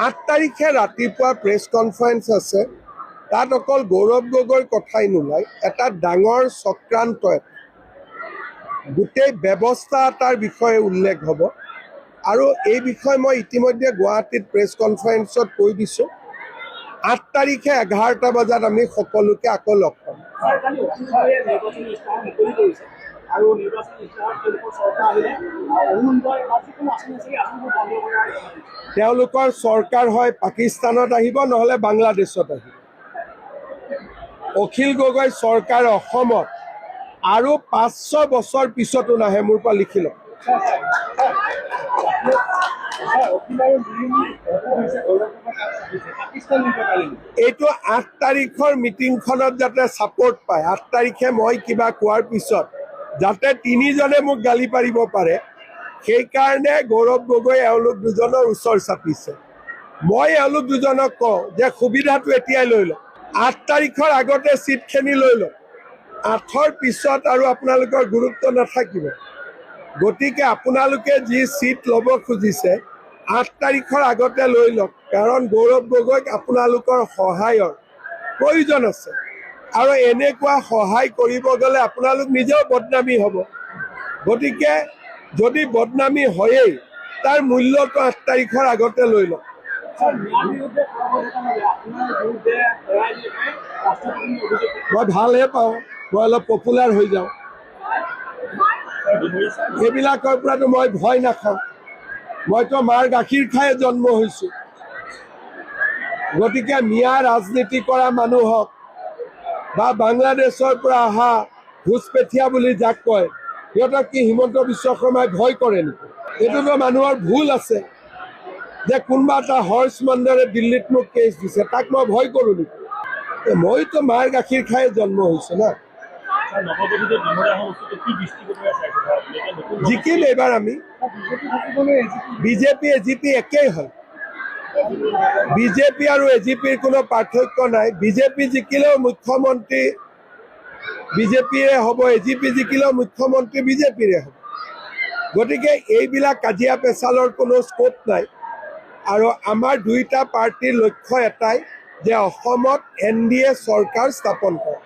8 তাৰিখে ৰাতিপুৱা press conference আছে। তাত অকল গৌৰৱ গগৈৰ কথাই নোলায়, এটা ডাঙৰ চক্ৰান্ত গোটেই ব্যৱস্থা এটাৰ বিষয়ে উল্লেখ হ'ব। আৰু এই বিষয়ে মই ইতিমধ্যে গুৱাহাটীত প্ৰেছ কনফাৰেন্সত কৈ দিছোঁ। 8 তাৰিখে 11টা বজাত আমি সকলোকে আকৌ লগ পাম। তেওঁলোকৰ চৰকাৰ হয় পাকিস্তানত আহিব, নহ'লে বাংলাদেশত আহিব। অখিল গগৈ চৰকাৰ অসমত আৰু 500 বছৰ পিছতো নাহে, মোৰ পৰা লিখি লওক। এইটো 8 তাৰিখৰ মিটিংখনত যাতে ছাপোৰ্ট পায়। 8 তাৰিখে মই কিবা কোৱাৰ পিছত যাতে 3জনে মোক গালি পাৰিব পাৰে, সেইকাৰণে গৌৰৱ গগৈ এওঁলোক দুজনৰ ওচৰ চাপিছে। মই এওঁলোক দুজনক কওঁ যে সুবিধাটো এতিয়াই লৈ লওক, 8 তাৰিখৰ আগতে চিটখিনি লৈ লওক। 8ৰ পিছত আৰু আপোনালোকৰ গুৰুত্ব নাথাকিব। গতিকে আপোনালোকে যি চিট ল'ব খুজিছে 8 তাৰিখৰ আগতে লৈ লওক, কাৰণ গৌৰৱ গগৈক আপোনালোকৰ সহায়ৰ প্ৰয়োজন আছে। আৰু এনেকুৱা সহায় কৰিব গ'লে আপোনালোক নিজেও বদনামী হ'ব। গতিকে যদি বদনামী হয়েই, তাৰ মূল্যটো 8 তাৰিখৰ আগতে লৈ লওক। মই ভালহে পাওঁ, মই অলপ পপুলাৰ হৈ যাওঁ। এইবিলাকৰ পৰাতো মই ভয় নাখাওঁ। মইতো মাৰ গাখীৰ খাই জন্ম হৈছোঁ। গতিকে মিয়া ৰাজনীতি কৰা মানুহক বা বাংলাদেশৰ পৰা অহা ঘোচপেঠীয়া বুলি যাক কয়, সিহঁতক কি হিমন্ত বিশ্ব শৰ্মাই ভয় কৰে নেকি? এইটোতো মানুহৰ ভুল আছে যে কোনোবা এটা হৰ্চ মণ্ডাৰে দিল্লীত মোক কেছ দিছে, তাক মই ভয় কৰোঁ নেকি? মইতো মাৰ গাখীৰ খাই জন্ম হৈছোঁ না। জিকিম এইবাৰ আমি। বিজেপি এজিপি একেই হয়। বিজেপি আৰু এজিপিৰ কোনো পাৰ্থক্য নাই। বিজেপি জিকিলেও মুখ্যমন্ত্ৰী বিজেপিৰে হ'ব, এজিপি জিকিলেও মুখ্যমন্ত্ৰী বিজেপিৰে হ'ব। গতিকে এইবিলাক কাজিয়া পেচালৰ কোনো স্কোপ নাই। আৰু আমাৰ দুইটা পাৰ্টিৰ লক্ষ্য এটাই যে অসমত NDA চৰকাৰ স্থাপন কৰা।